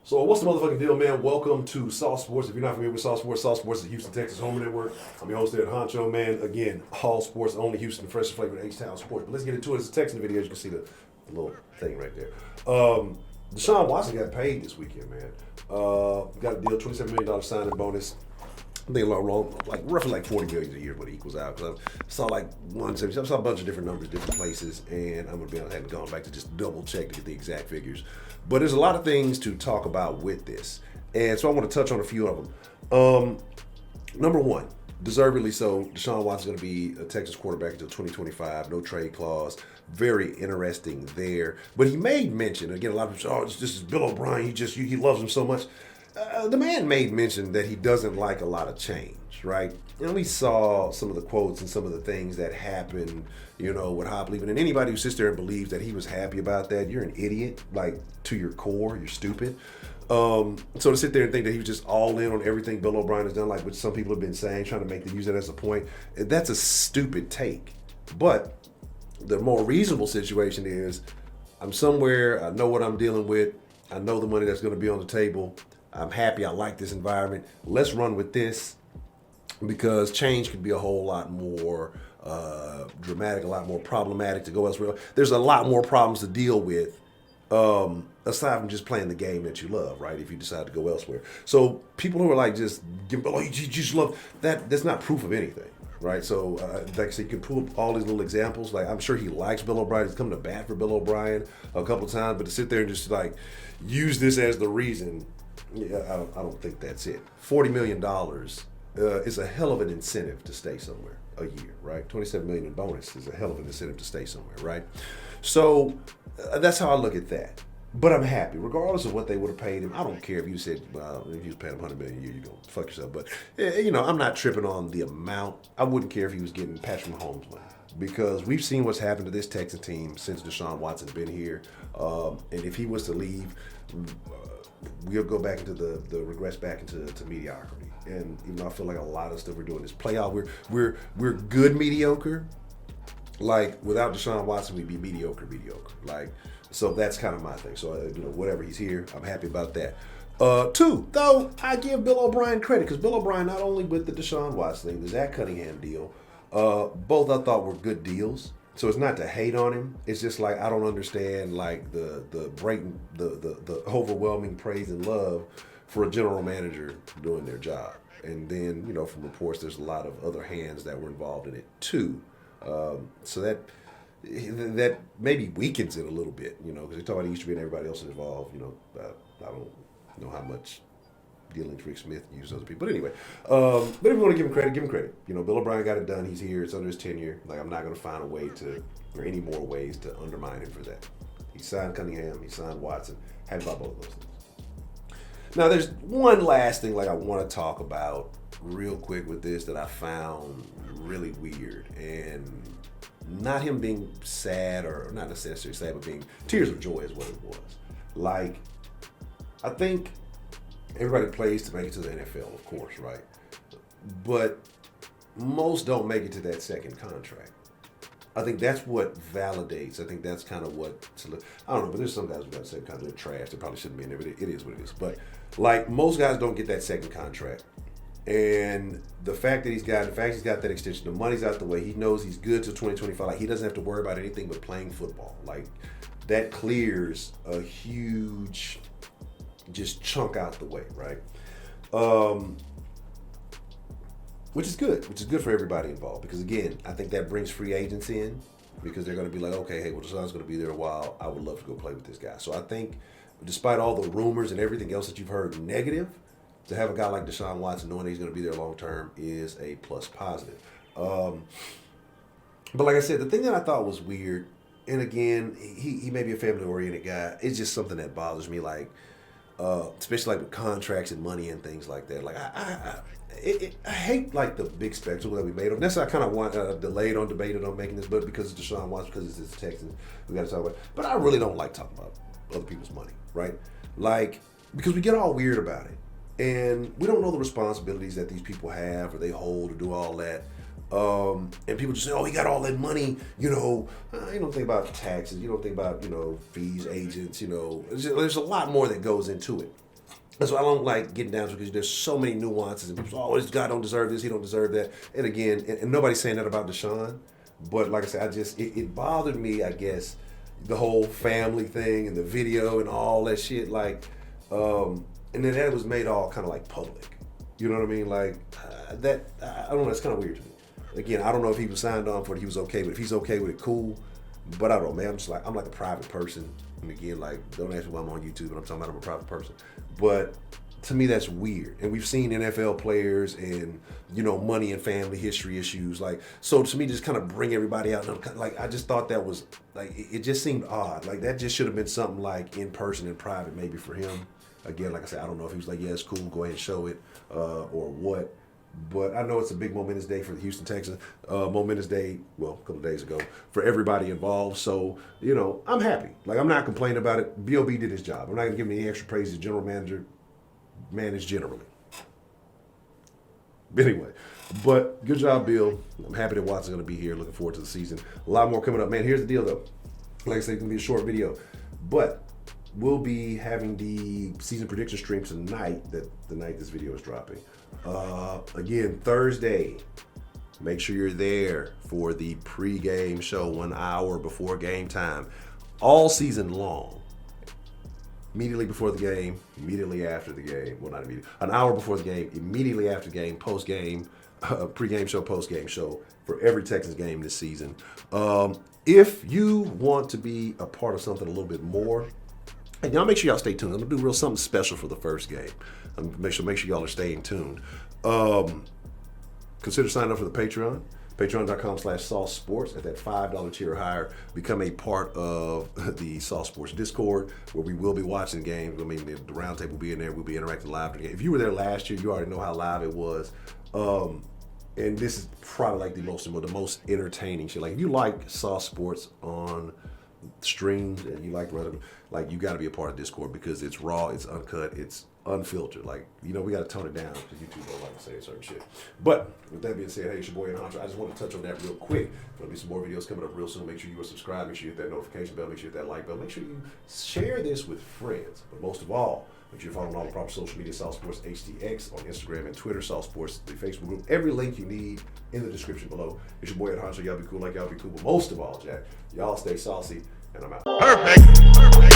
So what's the motherfucking deal, man? Welcome to Sauce Sports. If you're not familiar with Sauce Sports is the Houston Texans home network. I'm your host there at Honcho, man. Again, all sports, only Houston, fresh flavor, H-Town sports. But let's get into it. It's a Texan video. As you can see the little thing right there. Deshaun Watson got paid this weekend, man. Got a deal, $27 million signing bonus. I think like roughly like $40 million a year, what it equals out. Because I saw like 170. I saw a bunch of different numbers, different places, and I'm gonna be honest, I haven't gone back to just double check to get the exact figures. But there's a lot of things to talk about with this, and so I want to touch on a few of them. Number one, deservedly so, Deshaun Watson's going to be a Texas quarterback until 2025. No trade clause. Very interesting there. But he made mention again. A lot of people say, "Oh, this is Bill O'Brien. He loves him so much." The man made mention that he doesn't like a lot of change, right? And we saw some of the quotes and some of the things that happened, with Hop leaving. And anybody who sits there and believes that he was happy about that, you're an idiot, like to your core. You're stupid. So to sit there and think that he was just all in on everything Bill O'Brien has done, like which some people have been saying, trying to use that as a point, that's a stupid take. But the more reasonable situation is, I'm somewhere, I know what I'm dealing with, I know the money that's going to be on the table. I'm happy. I like this environment. Let's run with this because change can be a whole lot more dramatic, a lot more problematic to go elsewhere. There's a lot more problems to deal with aside from just playing the game that you love, right? If you decide to go elsewhere. So people who are like you just love that, that's not proof of anything. Right, so like I said, you can pull up all these little examples. Like I'm sure he likes Bill O'Brien. He's come to bat for Bill O'Brien a couple of times, but to sit there and just like use this as the reason, yeah, I don't think that's it. $40 million is a hell of an incentive to stay somewhere a year, right? $27 million in bonus is a hell of an incentive to stay somewhere, right? So that's how I look at that. But I'm happy, regardless of what they would have paid him. I don't care if you said, well, if you was paying him $100 million a year, you're going to fuck yourself. But, I'm not tripping on the amount. I wouldn't care if he was getting Patrick Mahomes money. Because we've seen what's happened to this Texan team since Deshaun Watson's been here. And if he was to leave, we'll go back into the regress back into mediocrity. And even though I feel like a lot of stuff we're doing is playoff, we're good mediocre. Like without Deshaun Watson, we'd be mediocre. Like, so that's kind of my thing. So whatever, he's here. I'm happy about that. Two, though, I give Bill O'Brien credit because Bill O'Brien not only with the Deshaun Watson thing, the Zach Cunningham deal, both I thought were good deals. So it's not to hate on him. It's just like I don't understand like the overwhelming praise and love for a general manager doing their job. And then from reports, there's a lot of other hands that were involved in it too. So that maybe weakens it a little bit, because they talk about Easterby and everybody else involved. I don't know how much dealings Rick Smith used other people. But anyway, but if you want to give him credit, give him credit. Bill O'Brien got it done. He's here. It's under his tenure. Like, I'm not going to find a way or any more ways to undermine him for that. He signed Cunningham. He signed Watson. Happy about both of those things. Now, there's one last thing I want to talk about real quick with this that I found really weird. And not him being sad, or not necessarily sad, but being tears of joy is what it was. Like, I think everybody plays to make it to the NFL, of course, right? But most don't make it to that second contract. I think that's what validates. I think that's kind of what, I don't know, but there's some guys who got the second contract. They're trash. They probably shouldn't be in there, but it is what it is. But like most guys don't get that second contract. And the fact that he's got that extension, the money's out the way, he knows he's good till 2025. Like, he doesn't have to worry about anything but playing football. Like, that clears a huge just chunk out the way, right? Which is good for everybody involved, because again, I think that brings free agents in, because they're going to be like, okay, hey, well, Deshaun's going to be there a while. I would love to go play with this guy. So I think, despite all the rumors and everything else that you've heard negative, to have a guy like Deshaun Watson knowing that he's going to be there long term is a plus positive. But like I said, the thing that I thought was weird, and again, he may be a family oriented guy. It's just something that bothers me, like especially like with contracts and money and things like that. Like I hate like the big spectacle that we made of. That's why I kind of want debated on making this, but because it's Deshaun Watson, because it's Texans, we got to talk about it. But I really don't like talking about other people's money, right? Like, because we get all weird about it. And we don't know the responsibilities that these people have or they hold or do all that. And people just say, oh, he got all that money, you don't think about taxes, you don't think about, fees, agents, there's a lot more that goes into it. That's why I don't like getting down to it, because there's so many nuances and people say, oh, this guy don't deserve this, he don't deserve that. And again, and nobody's saying that about Deshaun, but like I said, it bothered me, I guess, the whole family thing and the video and all that shit, and then that was made all kind of like public. You know what I mean? Like I don't know, it's kind of weird to me. Again, I don't know if he was signed on for it, he was okay with it. If he's okay with it, cool. But I don't know, man, I'm like a private person. And again, like, don't ask me why I'm on YouTube, but I'm talking about I'm a private person. But to me, that's weird. And we've seen NFL players and, money and family history issues. Like, so to me, just kind of bring everybody out. And like, I just thought that was, like, it just seemed odd. Like, that just should have been something like in person and private maybe for him. Again, like I said, I don't know if he was like, yeah, it's cool, go ahead and show it, or what. But I know it's a big momentous day for the Houston Texans. Momentous day, well, a couple of days ago, for everybody involved. So, I'm happy. Like, I'm not complaining about it. B.O.B. did his job. I'm not going to give him any extra praise. The general manager managed generally. Anyway, but good job, Bill. I'm happy that Watson's going to be here. Looking forward to the season. A lot more coming up. Man, here's the deal, though. Like I said, it's going to be a short video. But we'll be having the season prediction stream tonight, the night this video is dropping. Again, Thursday, make sure you're there for the pregame show 1 hour before game time, all season long. Immediately before the game, immediately after the game. Well, not immediately. An hour before the game, immediately after the game, post-game, pregame show, post-game show for every Texans game this season. If you want to be a part of something a little bit more, and y'all make sure y'all stay tuned. I'm gonna do something special for the first game. Make sure y'all are staying tuned. Consider signing up for the Patreon. Patreon.com/SauceSports. At that $5 tier or higher, become a part of the Sauce Sports Discord, where we will be watching games. I mean, the Roundtable will be in there. We'll be interacting live with the game. If you were there last year, you already know how live it was. And this is probably like the most entertaining shit. Like, if you like Sauce Sports on streams and you like running, like, you got to be a part of Discord, because it's raw, it's uncut, it's unfiltered. Like, we got to tone it down because YouTube don't like to say certain shit. But with that being said, hey, it's your boy Honcho. I just want to touch on that real quick. There'll be some more videos coming up real soon. Make sure you are subscribed. Make sure you hit that notification bell. Make sure you hit that like bell. Make sure you share this with friends. But most of all, make sure you follow all the proper social media, Sauce Sports HTX on Instagram and Twitter, Sauce Sports, the Facebook group. Every link you need in the description below. It's your boy Honcho. Y'all be cool like y'all be cool. But most of all, Jack, y'all stay saucy, and I'm out. Perfect.